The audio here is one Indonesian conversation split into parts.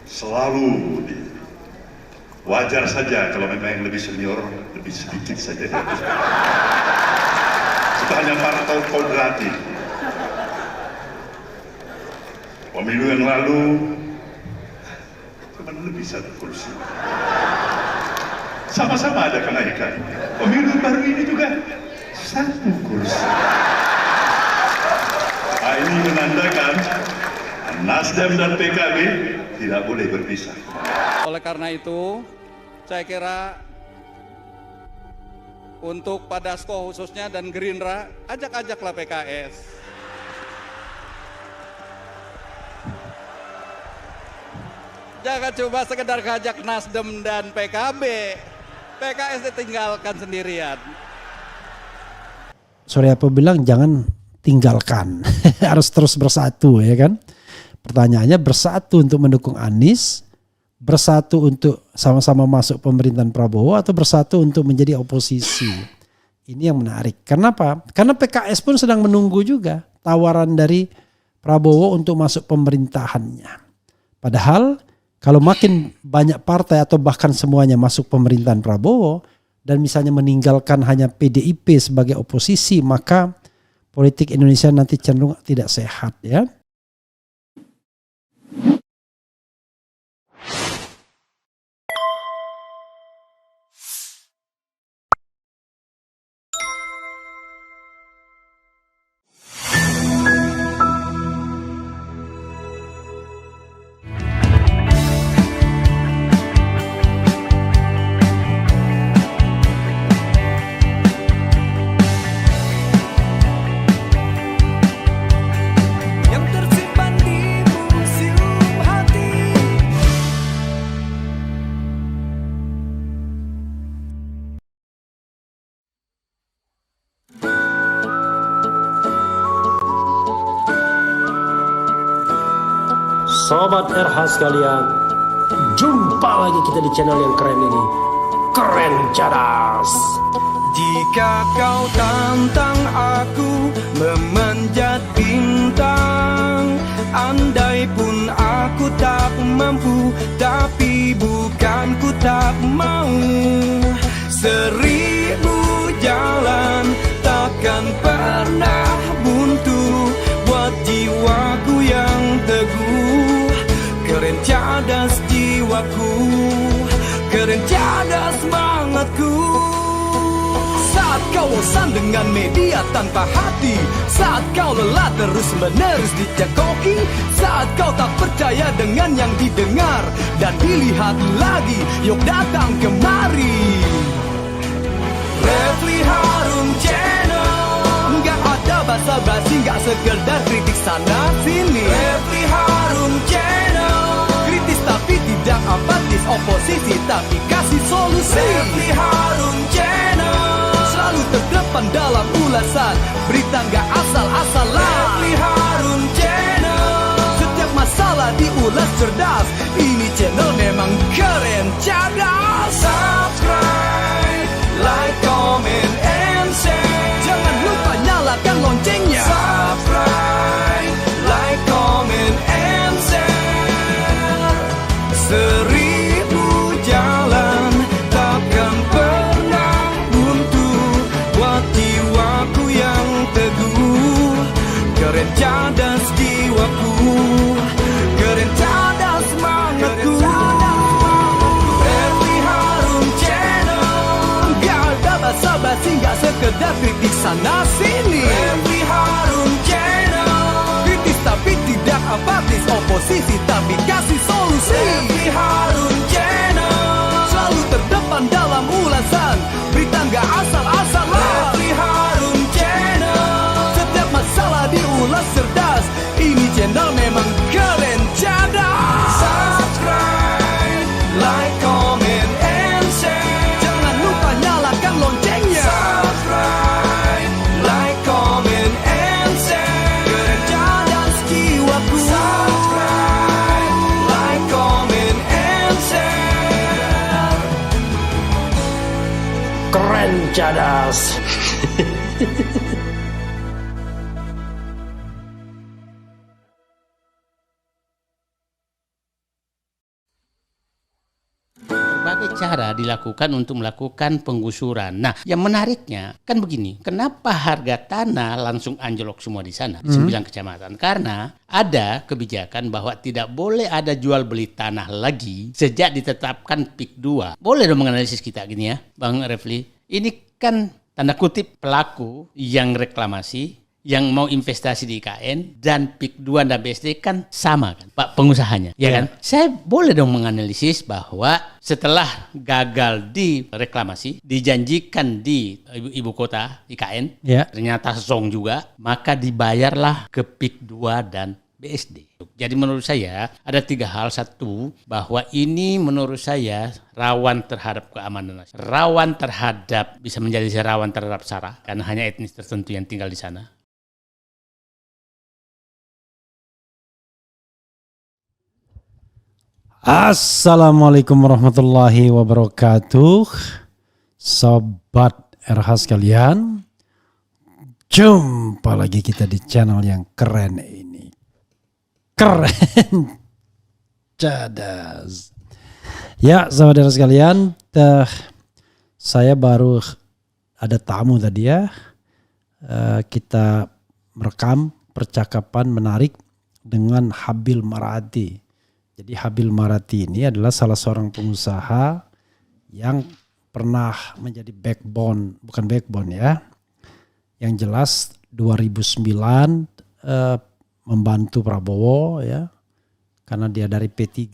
selalu wajar saja kalau memang yang lebih senior lebih sedikit saja. Itu hanya faktor kodrati. Pemilu yang lalu cuma lebih satu kursi. Sama-sama ada kenaikan. Pemilu baru ini juga satu kursi. Nah, ini menandakan Nasdem dan PKB tidak boleh berpisah. Oleh karena itu, saya kira untuk Pak Dasko khususnya dan Gerindra, ajak-ajaklah PKS. Jangan coba sekedar ngajak Nasdem dan PKB. PKS ditinggalkan sendirian. Surya Paloh bilang jangan tinggalkan, harus terus bersatu, ya kan? Pertanyaannya, bersatu untuk mendukung Anies, bersatu untuk sama-sama masuk pemerintahan Prabowo, atau bersatu untuk menjadi oposisi? Ini yang menarik. Kenapa? Karena PKS pun sedang menunggu juga tawaran dari Prabowo untuk masuk pemerintahannya. Padahal kalau makin banyak partai atau bahkan semuanya masuk pemerintahan Prabowo dan misalnya meninggalkan hanya PDIP sebagai oposisi, maka politik Indonesia nanti cenderung tidak sehat, ya. Sobat RH sekalian, jumpa lagi kita di channel yang keren ini, Keren Cadas. Jika kau tantang aku memanjat bintang, andai pun aku tak mampu, tapi bukan ku tak mau. 1000 jalan takkan pernah buntu buat jiwaku yang teguh. Keren cadas jiwaku, keren cadas semangatku. Saat kau bosan dengan media tanpa hati, saat kau lelah terus menerus dicekoki, saat kau tak percaya dengan yang didengar dan dilihat lagi, yuk datang kemari. Refli Harun Channel, nggak ada basa-basi, nggak sekedar kritik sana sini. Refli Harun Channel, kritis tapi tidak apatis, oposisi tapi kasih solusi. Refli Harun Channel, selalu terdepan dalam ulasan, berita nggak asal-asalan. Refli Harun Channel, setiap masalah diulas cerdas, ini channel memang keren cadas. Subscribe, like, comment, and share. Jangan lupa nyalakan loncengnya. Subscribe, like, comment, and share. 1000 jalan takkan pernah buntu buat jiwaku yang teguh. Keren cadas jiwaku, keren cadas semangatku. Refli Harun Channel, gak ada basa-basi, gak sekedar kritik sana sini. Refli Harun Channel, kritis tapi tidak apatis, oposisi tapi kasih solusi. Refli Harun Channel, selalu terdepan dalam ulasan, berita gak asal-asalan. Refli Harun Channel, setiap masalah diulas cerdas, ini channel memang keren cadas. Subscribe, like, comment, and share. Jangan lupa nyalakan loncengnya. Subscribe, like, comment, and share. Keren cadas jiwaku. Subscribe, like, comment, and share. Keren Cadas. berbagai cara dilakukan untuk melakukan penggusuran. Nah, yang menariknya kan begini, kenapa harga tanah langsung anjlok semua di sana, di 9 kecamatan? Karena ada kebijakan bahwa tidak boleh ada jual beli tanah lagi sejak ditetapkan PIK 2. Boleh dong menganalisis kita gini ya, Bang Refli. Ini kan tanda kutip pelaku yang reklamasi, yang mau investasi di IKN, dan PIK 2 dan BSD kan sama kan, Pak pengusahanya, ya kan? Saya boleh dong menganalisis bahwa setelah gagal di reklamasi, dijanjikan di ibu kota IKN, ternyata song juga, maka dibayarlah ke PIK 2 dan BSD. Jadi menurut saya ada 3 hal. Satu, bahwa ini menurut saya rawan terhadap keamanan nasional, rawan terhadap, bisa menjadi rawan terhadap SARA karena hanya etnis tertentu yang tinggal di sana. Assalamualaikum warahmatullahi wabarakatuh. Sobat RH sekalian, jumpa lagi kita di channel yang keren ini. Keren cadas. Ya, saudara sekalian, saya baru ada tamu tadi ya. Kita merekam percakapan menarik dengan Habil Marati. Jadi Habil Marati ini adalah salah seorang pengusaha yang pernah menjadi bukan backbone ya. Yang jelas 2009 membantu Prabowo ya. Karena dia dari P3,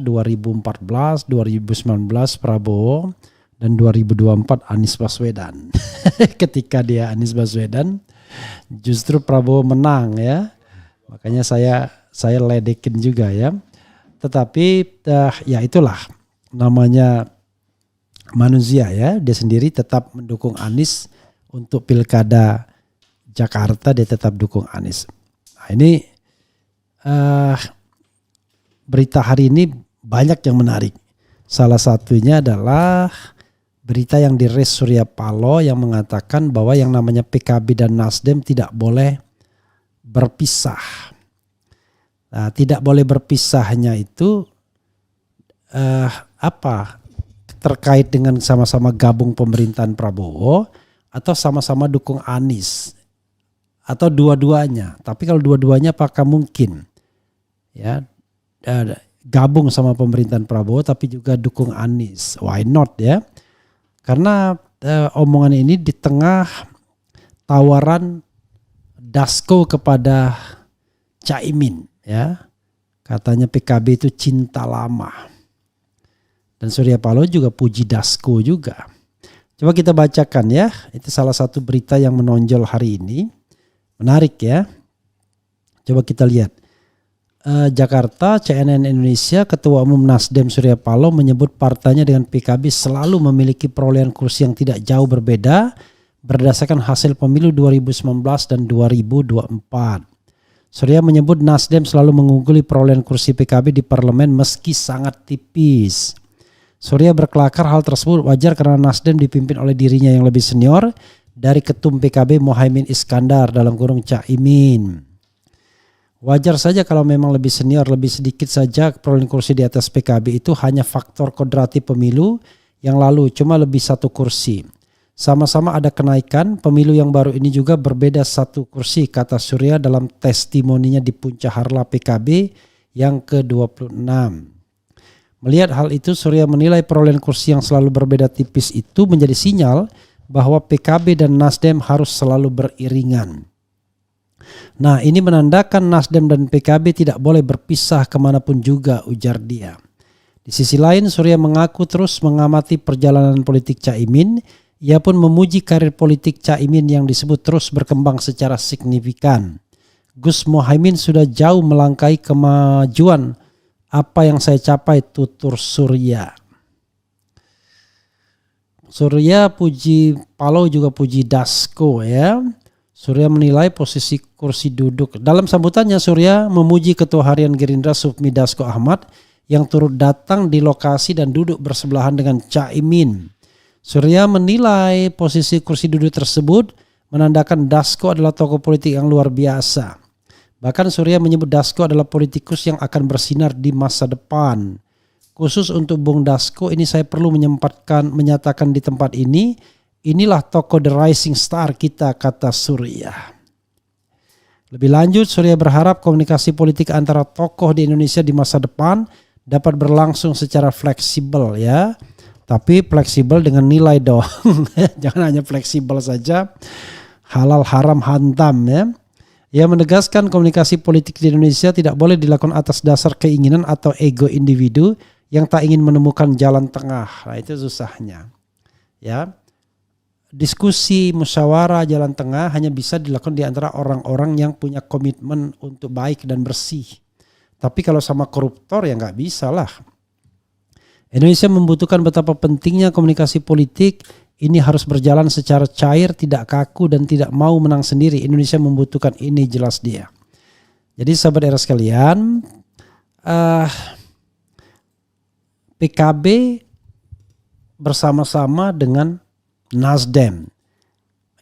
2014, 2019 Prabowo, dan 2024 Anies Baswedan. Ketika dia Anies Baswedan, justru Prabowo menang ya. Makanya saya ledekin juga ya. Tetapi ya itulah namanya manusia ya. Dia sendiri tetap mendukung Anies untuk pilkada Jakarta, dia tetap dukung Anies. Nah ini berita hari ini banyak yang menarik. Salah satunya adalah berita yang di Res Surya Paloh yang mengatakan bahwa yang namanya PKB dan Nasdem tidak boleh berpisah. Nah, tidak boleh berpisahnya itu terkait dengan sama-sama gabung pemerintahan Prabowo atau sama-sama dukung Anies atau dua-duanya. Tapi kalau dua-duanya apakah mungkin ya gabung sama pemerintahan Prabowo tapi juga dukung Anies? Why not ya? Karena omongan ini di tengah tawaran Dasko kepada Caimin. Ya, katanya PKB itu cinta lama. Dan Surya Paloh juga puji Dasko juga. Coba kita bacakan ya. Itu salah satu berita yang menonjol hari ini. Menarik ya. Coba kita lihat. Jakarta, CNN Indonesia, Ketua Umum Nasdem Surya Paloh menyebut partainya dengan PKB selalu memiliki perolehan kursi yang tidak jauh berbeda berdasarkan hasil pemilu 2019 dan 2024. Surya menyebut Nasdem selalu mengungguli perolehan kursi PKB di parlemen meski sangat tipis. Surya berkelakar hal tersebut wajar karena Nasdem dipimpin oleh dirinya yang lebih senior dari Ketum PKB Mohaimin Iskandar (Caimin). Wajar saja kalau memang lebih senior, lebih sedikit saja perolehan kursi di atas PKB itu hanya faktor kodrati pemilu yang lalu, cuma lebih 1 kursi. Sama-sama ada kenaikan, pemilu yang baru ini juga berbeda 1 kursi, kata Surya dalam testimoninya di Puncak Harla PKB yang ke-26. Melihat hal itu, Surya menilai perolehan kursi yang selalu berbeda tipis itu menjadi sinyal bahwa PKB dan Nasdem harus selalu beriringan. Nah, ini menandakan Nasdem dan PKB tidak boleh berpisah kemanapun juga, ujar dia. Di sisi lain, Surya mengaku terus mengamati perjalanan politik Caimin. Ia pun memuji karir politik Caimin yang disebut terus berkembang secara signifikan. Gus Mohaimin sudah jauh melangkahi kemajuan apa yang saya capai, tutur Surya. Surya puji Paloh juga puji Dasko ya. Surya menilai posisi kursi duduk. Dalam sambutannya Surya memuji Ketua Harian Gerindra Sufmi Dasko Ahmad yang turut datang di lokasi dan duduk bersebelahan dengan Caimin. Surya menilai posisi kursi duduk tersebut menandakan Dasko adalah tokoh politik yang luar biasa. Bahkan Surya menyebut Dasko adalah politikus yang akan bersinar di masa depan. khusus untuk Bung Dasko ini saya perlu menyatakan di tempat ini, inilah tokoh the rising star kita, kata Surya. Lebih lanjut, Surya berharap komunikasi politik antara tokoh di Indonesia di masa depan dapat berlangsung secara fleksibel ya. Tapi fleksibel dengan nilai dong. Jangan hanya fleksibel saja. Halal haram hantam ya. Ia menegaskan komunikasi politik di Indonesia tidak boleh dilakukan atas dasar keinginan atau ego individu yang tak ingin menemukan jalan tengah. Nah, itu susahnya. Ya. Diskusi musyawarah jalan tengah hanya bisa dilakukan di antara orang-orang yang punya komitmen untuk baik dan bersih. Tapi kalau sama koruptor ya nggak bisa lah. Indonesia membutuhkan betapa pentingnya komunikasi politik. Ini harus berjalan secara cair, tidak kaku dan tidak mau menang sendiri. Indonesia membutuhkan ini, jelas dia. Jadi sahabat era sekalian, PKB bersama-sama dengan Nasdem.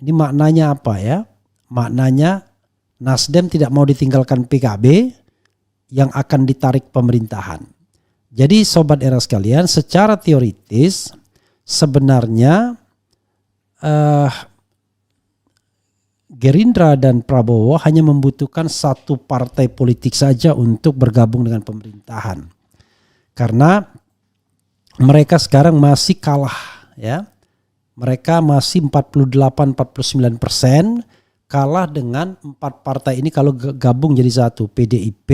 Ini maknanya apa ya? Maknanya Nasdem tidak mau ditinggalkan PKB yang akan ditarik pemerintahan. Jadi sobat era sekalian, secara teoritis sebenarnya Gerindra dan Prabowo hanya membutuhkan satu partai politik saja untuk bergabung dengan pemerintahan. Karena mereka sekarang masih kalah ya. Mereka masih 48-49%, kalah dengan 4 partai ini kalau gabung jadi satu. PDIP,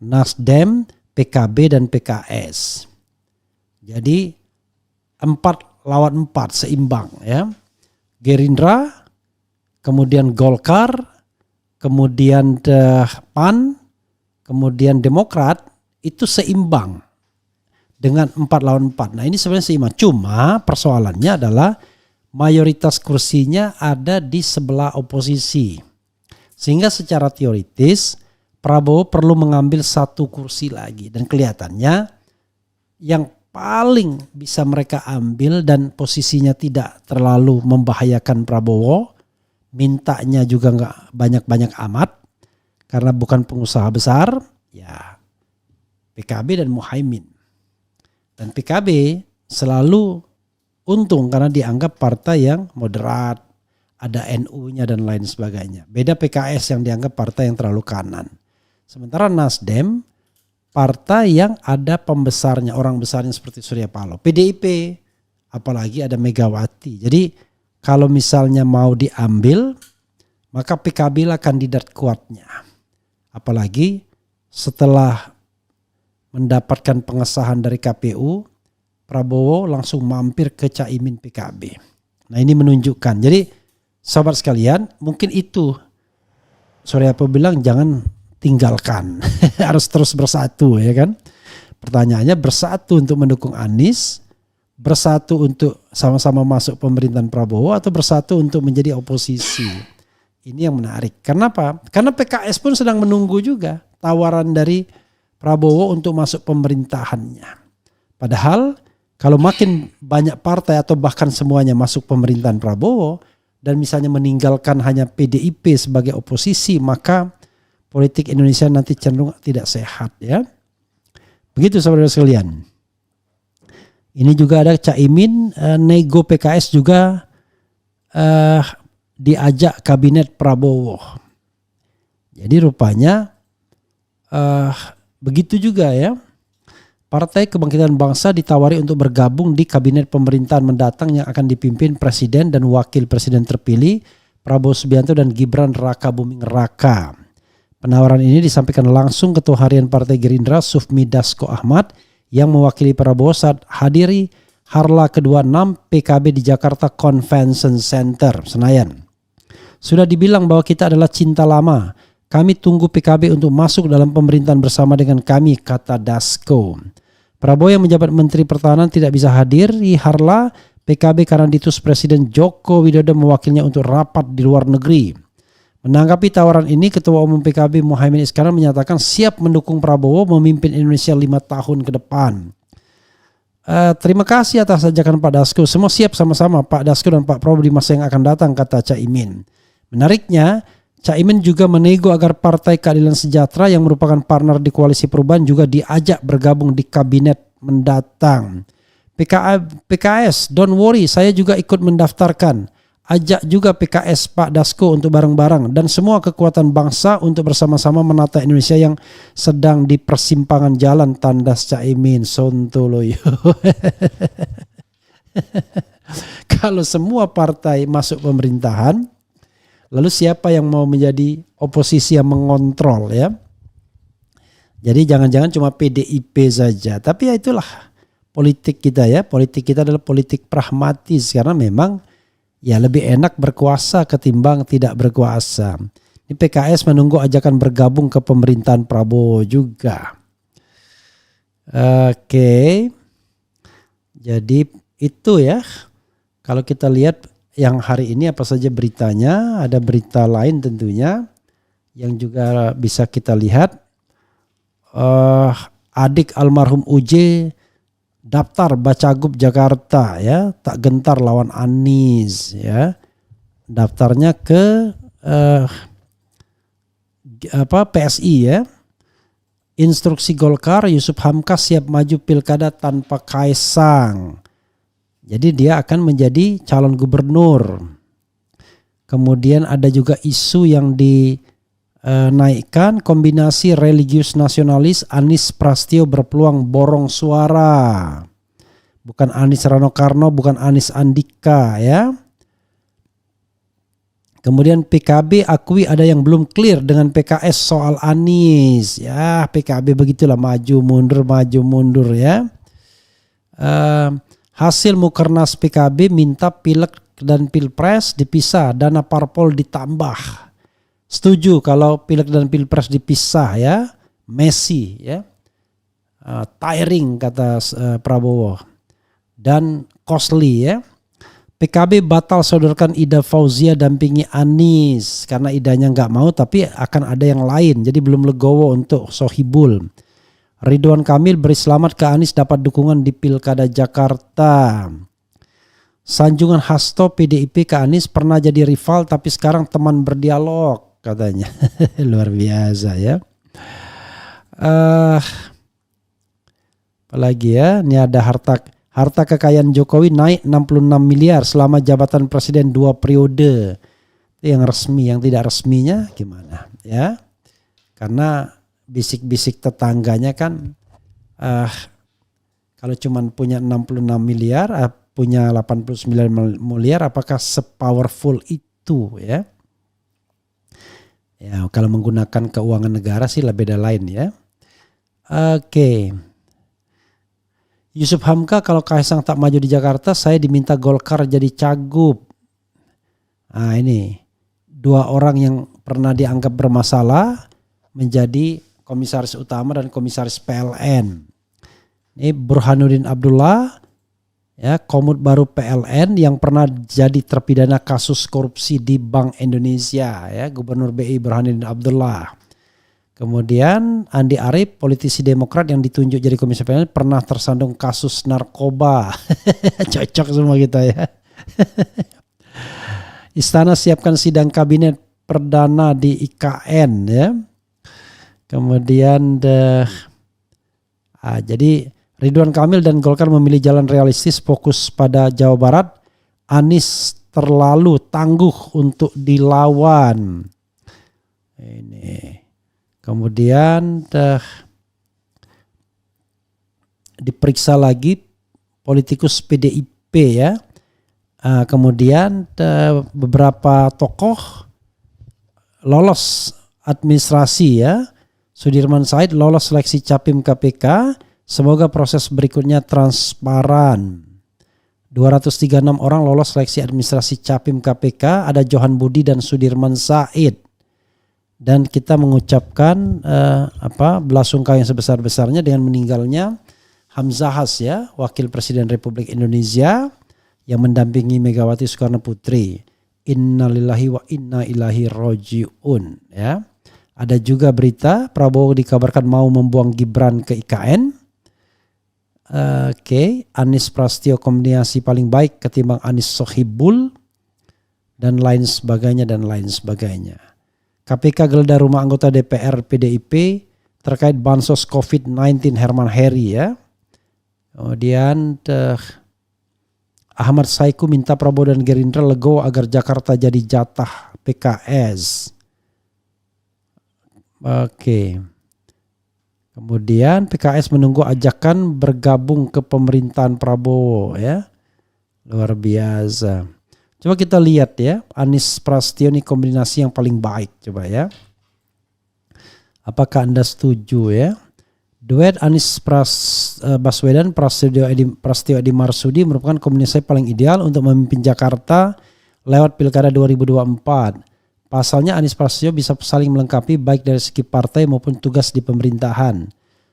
Nasdem, PKB dan PKS. Jadi 4 lawan 4 seimbang ya. Gerindra, kemudian Golkar, kemudian PAN, kemudian Demokrat itu seimbang dengan 4 lawan 4. Nah ini sebenarnya seimbang. Cuma persoalannya adalah mayoritas kursinya ada di sebelah oposisi. Sehingga secara teoritis Prabowo perlu mengambil 1 kursi lagi. Dan kelihatannya yang paling bisa mereka ambil dan posisinya tidak terlalu membahayakan Prabowo, mintanya juga nggak banyak-banyak amat karena bukan pengusaha besar, ya PKB dan Muhaimin. Dan PKB selalu untung karena dianggap partai yang moderat, ada NU-nya dan lain sebagainya. Beda PKS yang dianggap partai yang terlalu kanan. Sementara Nasdem partai yang ada pembesarnya, orang besarnya seperti Surya Paloh. PDIP, apalagi ada Megawati. Jadi kalau misalnya mau diambil, maka PKB lah kandidat kuatnya. Apalagi setelah mendapatkan pengesahan dari KPU, Prabowo langsung mampir ke Caimin PKB. Nah ini menunjukkan. Jadi sahabat sekalian, mungkin itu Surya Paloh bilang jangan tinggalkan, harus terus bersatu ya kan. Pertanyaannya bersatu untuk mendukung Anies, bersatu untuk sama-sama masuk pemerintahan Prabowo atau bersatu untuk menjadi oposisi. Ini yang menarik. Kenapa? Karena PKS pun sedang menunggu juga tawaran dari Prabowo untuk masuk pemerintahannya. Padahal kalau makin banyak partai atau bahkan semuanya masuk pemerintahan Prabowo dan misalnya meninggalkan hanya PDIP sebagai oposisi, maka politik Indonesia nanti cenderung tidak sehat ya. Begitu saudara sekalian. Ini juga ada Caimin nego PKS juga diajak kabinet Prabowo. Jadi rupanya begitu juga ya. Partai Kebangkitan Bangsa ditawari untuk bergabung di kabinet pemerintahan mendatang yang akan dipimpin Presiden dan Wakil Presiden terpilih Prabowo Subianto dan Gibran Raka Buming Raka. Penawaran ini disampaikan langsung Ketua Harian Partai Gerindra Sufmi Dasko Ahmad yang mewakili Prabowo saat hadiri Harla kedua 6 PKB di Jakarta Convention Center, Senayan. Sudah dibilang bahwa kita adalah cinta lama. Kami tunggu PKB untuk masuk dalam pemerintahan bersama dengan kami, kata Dasko. Prabowo yang menjabat Menteri Pertahanan tidak bisa hadir di Harla PKB karena diutus Presiden Joko Widodo mewakilnya untuk rapat di luar negeri. Menanggapi tawaran ini, Ketua Umum PKB Muhaimin Iskandar menyatakan siap mendukung Prabowo memimpin Indonesia 5 tahun ke depan. Terima kasih atas ajakan Pak Dasko. Semua siap sama-sama Pak Dasko dan Pak Prabowo di masa yang akan datang, kata Caimin. Menariknya, Caimin juga menego agar Partai Keadilan Sejahtera yang merupakan partner di Koalisi Perubahan juga diajak bergabung di kabinet mendatang. PKS, don't worry, saya juga ikut mendaftarkan. Ajak juga PKS Pak Dasko untuk bareng-bareng dan semua kekuatan bangsa untuk bersama-sama menata Indonesia yang sedang di persimpangan jalan, tandas Caimin, Sontoloyo. Kalau semua partai masuk pemerintahan, lalu siapa yang mau menjadi oposisi yang mengontrol ya? Jadi jangan-jangan cuma PDIP saja. Tapi ya itulah politik kita ya. Politik kita adalah politik pragmatis karena memang ya lebih enak berkuasa ketimbang tidak berkuasa. Ini PKS menunggu ajakan bergabung ke pemerintahan Prabowo juga. Oke. Jadi itu ya. Kalau kita lihat yang hari ini apa saja beritanya. Ada berita lain tentunya yang juga bisa kita lihat. Adik almarhum UJ daftar Bacagub Jakarta ya, tak gentar lawan Anies ya. Daftarnya ke PSI ya. Instruksi Golkar, Yusuf Hamka siap maju pilkada tanpa Kaisang. Jadi dia akan menjadi calon gubernur. Kemudian ada juga isu yang dinaikkan, kombinasi religius nasionalis, Anies Prasetyo berpeluang borong suara. Bukan Anies Rano Karno, bukan Anies Andika ya. Kemudian PKB akui ada yang belum clear dengan PKS soal Anies. Ya PKB begitulah, maju mundur ya. Hasil Mukernas PKB minta Pileg dan Pilpres dipisah, dana parpol ditambah. Setuju kalau Pileg dan Pilpres dipisah ya. Messi ya. Tiring kata Prabowo. Dan costly ya. PKB batal sodorkan Ida Fauzia dampingi Anies karena Idanya nggak mau, tapi akan ada yang lain. Jadi belum legowo untuk Sohibul. Ridwan Kamil beri selamat ke Anies dapat dukungan di Pilkada Jakarta. Sanjungan Hasto PDIP ke Anies pernah jadi rival tapi sekarang teman berdialog katanya. Luar biasa ya. Apalagi ya, ini ada harta kekayaan Jokowi naik 66 miliar selama jabatan presiden 2 periode. Itu yang resmi, yang tidak resminya gimana ya? Karena bisik-bisik tetangganya kan kalau cuman punya 66 miliar, punya 89 miliar, apakah sepowerful itu ya? Ya kalau menggunakan keuangan negara sih lah beda lain ya. Oke. Yusuf Hamka, kalau Kaisang tak maju di Jakarta, saya diminta Golkar jadi cagup. Nah ini 2 orang yang pernah dianggap bermasalah menjadi komisaris utama dan komisaris PLN. Ini Burhanuddin Abdullah, ya komut baru PLN yang pernah jadi terpidana kasus korupsi di Bank Indonesia, ya Gubernur BI Burhanuddin Abdullah. Kemudian Andi Arief, politisi Demokrat yang ditunjuk jadi komisaris PLN, pernah tersandung kasus narkoba. Cocok semua kita ya. Istana siapkan sidang kabinet perdana di IKN ya. Kemudian jadi Ridwan Kamil dan Golkar memilih jalan realistis, fokus pada Jawa Barat. Anies terlalu tangguh untuk dilawan. Ini. Kemudian diperiksa lagi politikus PDIP ya. Kemudian beberapa tokoh lolos administrasi ya. Sudirman Said lolos seleksi Capim KPK. Semoga proses berikutnya transparan. 236 orang lolos seleksi administrasi Capim KPK. Ada Johan Budi dan Sudirman Said. Dan kita mengucapkan belasungkawa yang sebesar-besarnya dengan meninggalnya Hamzahas ya, Wakil Presiden Republik Indonesia yang mendampingi Megawati Soekarno Putri. Innalillahi wa inna ilaihi rajiun ya. Ada juga berita Prabowo dikabarkan mau membuang Gibran ke IKN. Anies Prasetyo kombinasi paling baik ketimbang Anies Sohibul dan lain sebagainya. KPK geledah rumah anggota DPR PDIP terkait bansos COVID-19 Herman Heri ya. Kemudian Ahmad Saiku minta Prabowo dan Gerindra legowo agar Jakarta jadi jatah PKS. Oke. Kemudian PKS menunggu ajakan bergabung ke pemerintahan Prabowo ya. Luar biasa. Coba kita lihat ya, Anies Prasetyo ini kombinasi yang paling baik coba ya. Apakah Anda setuju ya? Duet Anies Baswedan Prasetyo Edi Marsudi merupakan kombinasi paling ideal untuk memimpin Jakarta lewat Pilkada 2024. Pasalnya Anies Prasetyo bisa saling melengkapi baik dari segi partai maupun tugas di pemerintahan.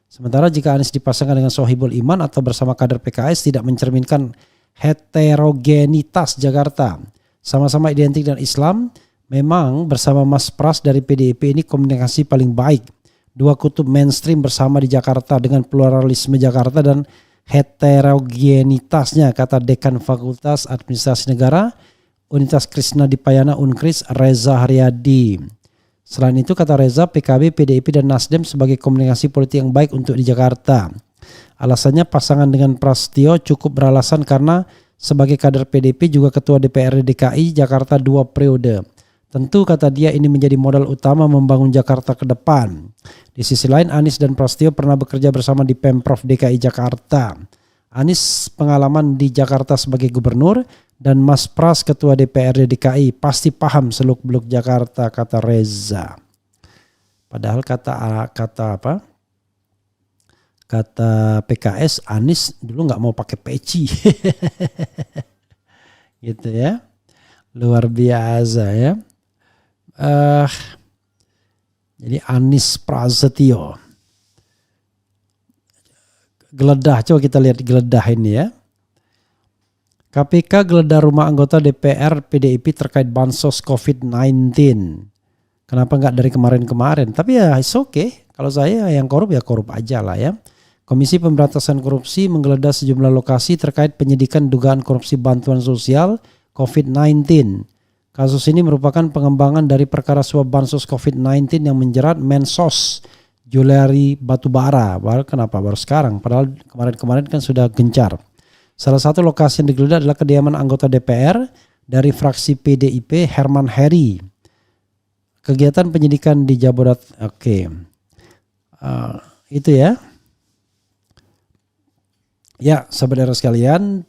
Sementara jika Anies dipasangkan dengan Sohibul Iman atau bersama kader PKS tidak mencerminkan heterogenitas Jakarta. Sama-sama identik dengan Islam, memang bersama Mas Pras dari PDIP ini komunikasi paling baik. Dua kutub mainstream bersama di Jakarta dengan pluralisme Jakarta dan heterogenitasnya, kata Dekan Fakultas Administrasi Negara Universitas Krishna Dipayana Unkris Reza Haryadi. Selain itu kata Reza, PKB, PDIP dan Nasdem sebagai komunikasi politik yang baik untuk di Jakarta. Alasannya pasangan dengan Prasetyo cukup beralasan karena sebagai kader PDIP juga ketua DPRD DKI Jakarta 2 periode. Tentu kata dia ini menjadi modal utama membangun Jakarta ke depan. Di sisi lain Anies dan Prasetyo pernah bekerja bersama di Pemprov DKI Jakarta. Anies pengalaman di Jakarta sebagai gubernur dan Mas Pras ketua DPRD DKI pasti paham seluk-beluk Jakarta, kata Reza. Padahal kata PKS, Anies dulu nggak mau pakai peci. Gitu ya. Luar biasa ya. Jadi Anies Prasetyo. Geledah, coba kita lihat geledah ini ya. KPK geledah rumah anggota DPR PDIP terkait bansos COVID-19. Kenapa nggak dari kemarin-kemarin? Tapi ya it's okay. Kalau saya yang korup ya korup aja lah ya. Komisi Pemberantasan Korupsi menggeledah sejumlah lokasi terkait penyidikan dugaan korupsi bantuan sosial COVID-19. Kasus ini merupakan pengembangan dari perkara suap bansos COVID-19 yang menjerat Mensos Juliari Batubara. Kenapa baru sekarang? Padahal kemarin-kemarin kan sudah gencar. Salah satu lokasi yang digeledah adalah kediaman anggota DPR dari fraksi PDIP Herman Heri. Kegiatan penyidikan di Jabodetabek. Oke. Itu ya. Ya, saudara sekalian,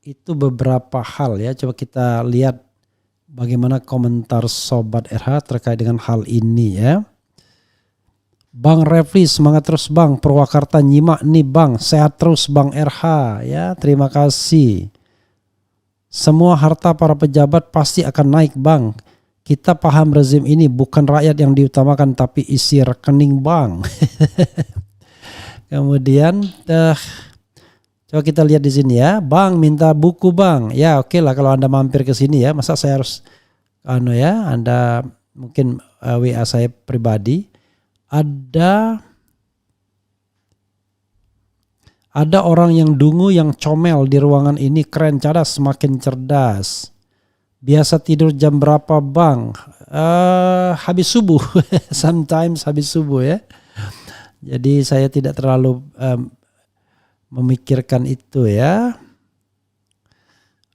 itu beberapa hal ya. Coba kita lihat bagaimana komentar Sobat RH terkait dengan hal ini ya. Bang Refli, semangat terus Bang. Purwakarta nyimak nih Bang. Sehat terus Bang RH ya. Terima kasih. Semua harta para pejabat pasti akan naik Bang. Kita paham rezim ini bukan rakyat yang diutamakan tapi isi rekening Bang. Kemudian coba kita lihat di sini ya. Bang minta buku Bang. Ya oke lah kalau Anda mampir ke sini ya. Masa saya harus Anda mungkin WA saya pribadi. Ada orang yang dungu yang comel di ruangan ini, keren, cadas, semakin cerdas. Biasa tidur jam berapa Bang? Habis subuh. Sometimes habis subuh ya. Jadi saya tidak terlalu memikirkan itu ya.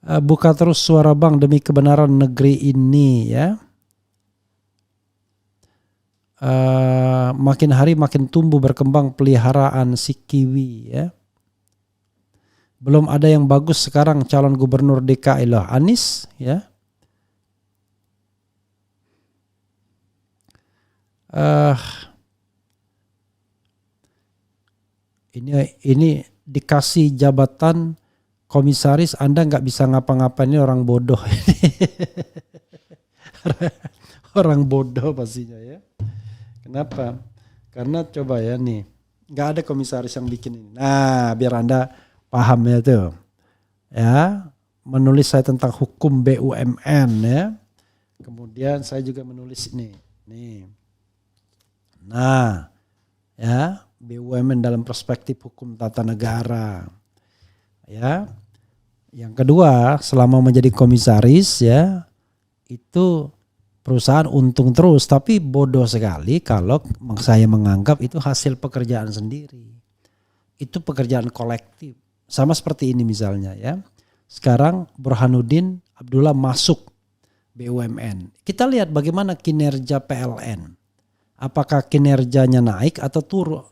Buka terus suara Bang demi kebenaran negeri ini ya. Makin hari makin tumbuh berkembang peliharaan si kiwi ya. Belum ada yang bagus sekarang calon gubernur DKI loh, Anies ya. Ini dikasih jabatan komisaris Anda nggak bisa ngapa-ngapain, ini orang bodoh. Orang bodoh pastinya ya. Kenapa? Karena coba ya nih, nggak ada komisaris yang bikin ini. Nah, biar Anda paham ya tuh. Ya, menulis saya tentang hukum BUMN ya. Kemudian saya juga menulis nih. Nah, ya, BUMN dalam perspektif hukum tata negara. Ya. Yang kedua, selama menjadi komisaris ya, itu perusahaan untung terus, tapi bodoh sekali kalau saya menganggap itu hasil pekerjaan sendiri. itu pekerjaan kolektif. Sama seperti ini misalnya ya. Sekarang Burhanuddin Abdullah masuk BUMN. Kita lihat bagaimana kinerja PLN. Apakah kinerjanya naik atau turun?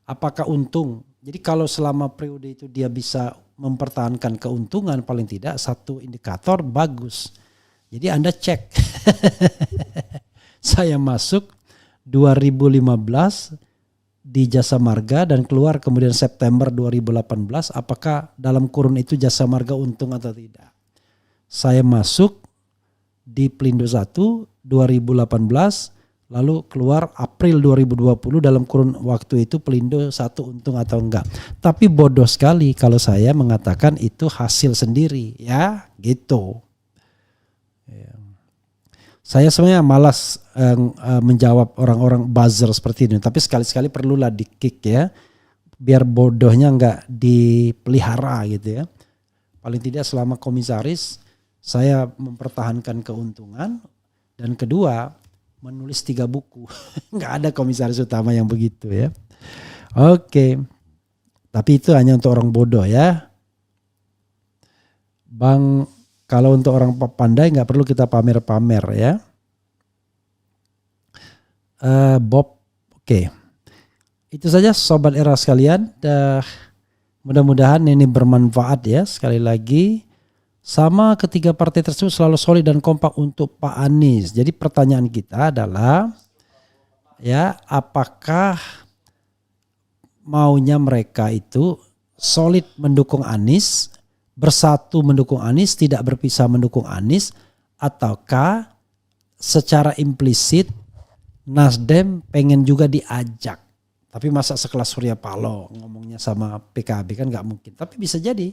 Apakah untung? Jadi kalau selama periode itu dia bisa mempertahankan keuntungan, paling tidak satu indikator bagus. Jadi Anda cek. Saya masuk 2015 di Jasa Marga dan keluar kemudian September 2018, apakah dalam kurun itu Jasa Marga untung atau tidak? Saya masuk di Pelindo 1 2018, lalu keluar April 2020, dalam kurun waktu itu Pelindo 1 untung atau enggak. Tapi bodoh sekali kalau saya mengatakan itu hasil sendiri, ya gitu. Saya sebenarnya malas menjawab orang-orang buzzer seperti ini, tapi sekali-sekali perlulah di-kick ya, biar bodohnya enggak dipelihara gitu ya. Paling tidak selama komisaris saya mempertahankan keuntungan, dan kedua menulis 3 buku. Enggak ada komisaris utama yang begitu ya. Oke, tapi itu hanya untuk orang bodoh ya. Bang, kalau untuk orang pandai nggak perlu kita pamer-pamer ya. Bob, oke. Itu saja Sobat Era sekalian. Mudah-mudahan ini bermanfaat ya. Sekali lagi, sama ketiga partai tersebut selalu solid dan kompak untuk Pak Anies. Jadi pertanyaan kita adalah, ya apakah maunya mereka itu solid mendukung Anies, bersatu mendukung Anies, tidak berpisah mendukung Anies, ataukah secara implisit Nasdem pengen juga diajak. Tapi masa sekelas Surya Paloh ngomongnya sama PKB kan gak mungkin. Tapi bisa jadi.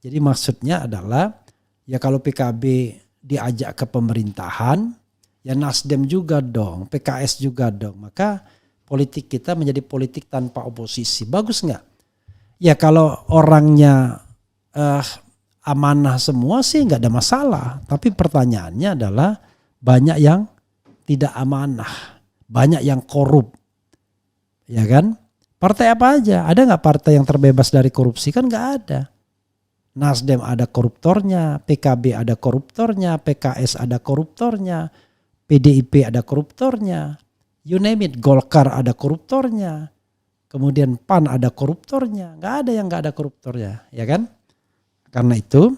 Jadi maksudnya adalah ya kalau PKB diajak ke pemerintahan, ya Nasdem juga dong, PKS juga dong. Maka politik kita menjadi politik tanpa oposisi. Bagus gak? Ya kalau orangnya amanah semua sih nggak ada masalah. Tapi pertanyaannya adalah banyak yang tidak amanah, banyak yang korup, ya kan? Partai apa aja? Ada nggak partai yang terbebas dari korupsi? Kan nggak ada. Nasdem ada koruptornya, PKB ada koruptornya, PKS ada koruptornya, PDIP ada koruptornya, you name it, Golkar ada koruptornya, kemudian PAN ada koruptornya, nggak ada yang nggak ada koruptornya, ya kan? Karena itu,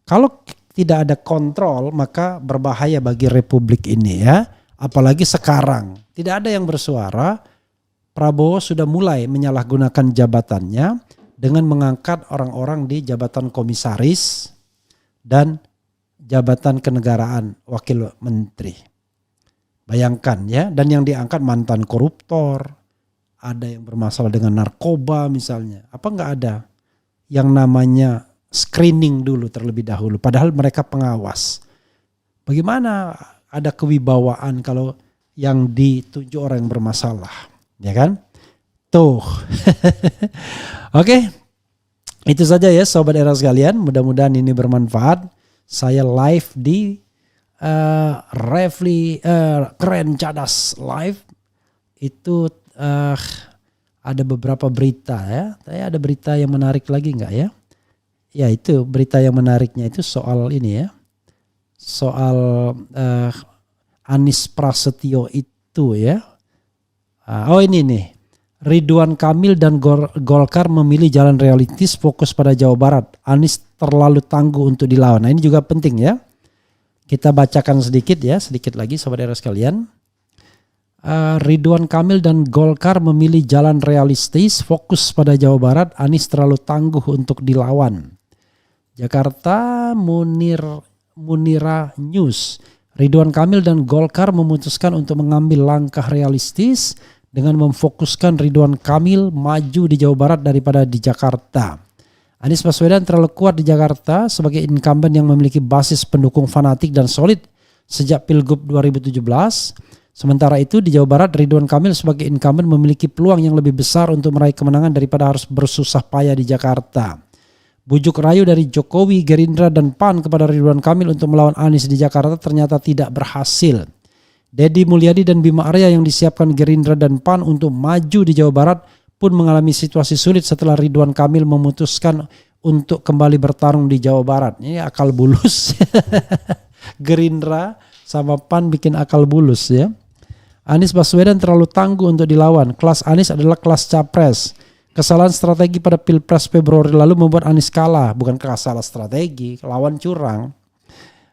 kalau tidak ada kontrol maka berbahaya bagi republik ini ya. Apalagi sekarang tidak ada yang bersuara. Prabowo sudah mulai menyalahgunakan jabatannya dengan mengangkat orang-orang di jabatan komisaris dan jabatan kenegaraan wakil menteri. Bayangkan ya, dan yang diangkat mantan koruptor, ada yang bermasalah dengan narkoba misalnya. Apa enggak ada yang namanya screening dulu terlebih dahulu, padahal mereka pengawas. Bagaimana ada kewibawaan kalau yang ditunjuk orang yang bermasalah, ya kan? Tuh. Oke. Itu saja ya Sobat Era sekalian, mudah-mudahan ini bermanfaat. Saya live di Keren Cadas live. Itu ada beberapa berita ya. Ada berita yang menarik lagi enggak ya? Ya itu berita yang menariknya itu soal ini ya. Soal Anies Prasetyo itu ya. Oh ini nih. Ridwan Kamil dan Golkar memilih jalan realistis fokus pada Jawa Barat. Anies terlalu tangguh untuk dilawan. Nah ini juga penting ya. Kita bacakan sedikit ya. Sedikit lagi Sobat Era sekalian. Ridwan Kamil dan Golkar memilih jalan realistis fokus pada Jawa Barat. Anies terlalu tangguh untuk dilawan. Jakarta Munira News. Ridwan Kamil dan Golkar memutuskan untuk mengambil langkah realistis dengan memfokuskan Ridwan Kamil maju di Jawa Barat daripada di Jakarta. Anies Baswedan terlalu kuat di Jakarta sebagai incumbent yang memiliki basis pendukung fanatik dan solid sejak Pilgub 2017. Sementara itu di Jawa Barat Ridwan Kamil sebagai incumbent memiliki peluang yang lebih besar untuk meraih kemenangan daripada harus bersusah payah di Jakarta. Bujuk rayu dari Jokowi, Gerindra dan PAN kepada Ridwan Kamil untuk melawan Anies di Jakarta ternyata tidak berhasil. Deddy Mulyadi dan Bima Arya yang disiapkan Gerindra dan PAN untuk maju di Jawa Barat pun mengalami situasi sulit setelah Ridwan Kamil memutuskan untuk kembali bertarung di Jawa Barat. Ini akal bulus. Gerindra sama PAN bikin akal bulus ya. Anies Baswedan terlalu tangguh untuk dilawan. Kelas Anies adalah kelas capres. Kesalahan strategi pada Pilpres Februari lalu membuat Anies kalah. Bukan salah strategi, lawan curang.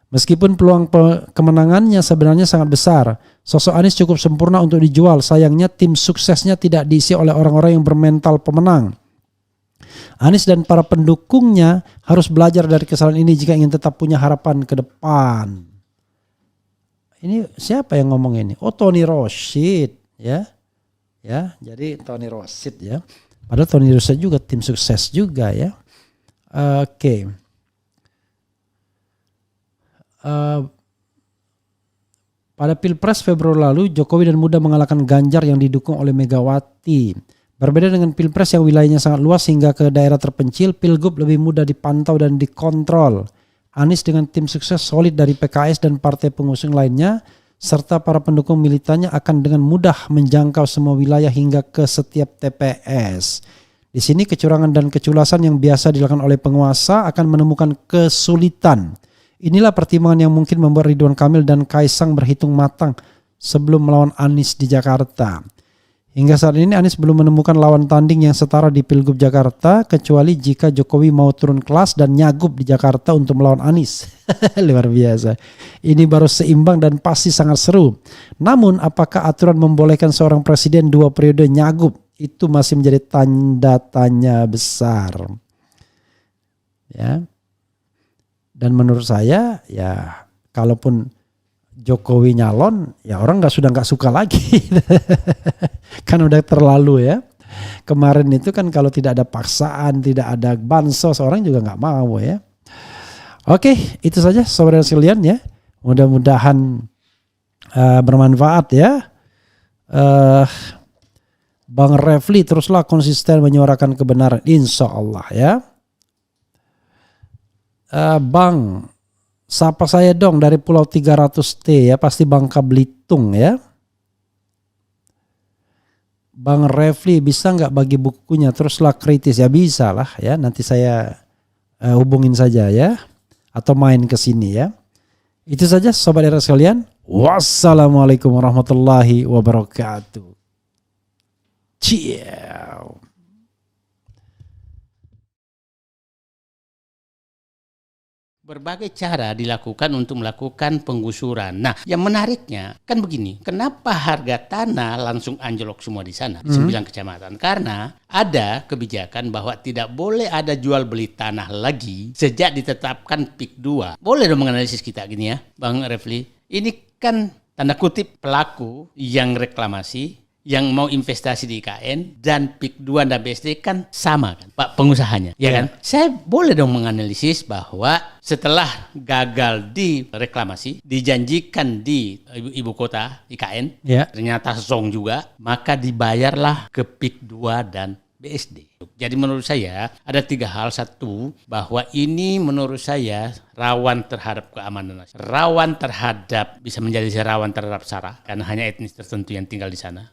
Meskipun peluang kemenangannya sebenarnya sangat besar, sosok Anies cukup sempurna untuk dijual. Sayangnya tim suksesnya tidak diisi oleh orang-orang yang bermental pemenang. Anies dan para pendukungnya harus belajar dari kesalahan ini jika ingin tetap punya harapan ke depan. Ini siapa yang ngomong ini? Oh, Tony Rosid ya. Ya, jadi Tony Rosid ya. Padahal Tony Rosid juga tim sukses juga ya. Oke. Pada Pilpres Februari lalu, Jokowi dan mudah mengalahkan Ganjar yang didukung oleh Megawati. Berbeda dengan Pilpres yang wilayahnya sangat luas hingga ke daerah terpencil, Pilgub lebih mudah dipantau dan dikontrol. Anies dengan tim sukses solid dari PKS dan partai pengusung lainnya, serta para pendukung militannya akan dengan mudah menjangkau semua wilayah hingga ke setiap TPS. Di sini kecurangan dan keculasan yang biasa dilakukan oleh penguasa akan menemukan kesulitan. Inilah pertimbangan yang mungkin membuat Ridwan Kamil dan Kaisang berhitung matang sebelum melawan Anies di Jakarta. Hingga saat ini Anies belum menemukan lawan tanding yang setara di Pilgub Jakarta kecuali jika Jokowi mau turun kelas dan nyagup di Jakarta untuk melawan Anies. Luar biasa. Ini baru seimbang dan pasti sangat seru. Namun apakah aturan membolehkan seorang presiden 2 periode nyagup? Itu masih menjadi tanda tanya besar. Ya. Dan menurut saya ya kalaupun Jokowi nyalon ya orang sudah nggak suka lagi. Kan udah terlalu ya. Kemarin itu kan kalau tidak ada paksaan, tidak ada bansos, orang juga nggak mau ya. Oke, itu saja saudara sekalian ya. Mudah-mudahan bermanfaat ya. Bang Refli teruslah konsisten menyuarakan kebenaran, insya Allah ya. Bang, sapa saya dong dari Pulau 300T ya, pasti Bangka Belitung ya. Bang Refli bisa nggak bagi bukunya, teruslah kritis ya, bisa lah ya. Nanti saya hubungin saja ya, atau main ke sini ya. Itu saja sobat era sekalian. Wassalamualaikum warahmatullahi wabarakatuh. Ciao. Berbagai cara dilakukan untuk melakukan penggusuran. Nah, yang menariknya kan begini, kenapa harga tanah langsung anjlok semua di sana, di 9 kecamatan? Karena ada kebijakan bahwa tidak boleh ada jual beli tanah lagi sejak ditetapkan PIK 2. Boleh dong menganalisis kita gini ya, Bang Refli. Ini kan tanda kutip pelaku yang reklamasi, yang mau investasi di IKN dan PIK 2 dan BSD kan sama kan Pak pengusahanya, ya kan? Saya boleh dong menganalisis bahwa setelah gagal di reklamasi, dijanjikan di ibu kota IKN, ternyata zong juga, maka dibayarlah ke PIK 2 dan BSD. Jadi menurut saya ada 3 hal. Satu, bahwa ini menurut saya rawan terhadap keamanan nasional, rawan terhadap, bisa menjadi rawan terhadap SARA karena hanya etnis tertentu yang tinggal di sana.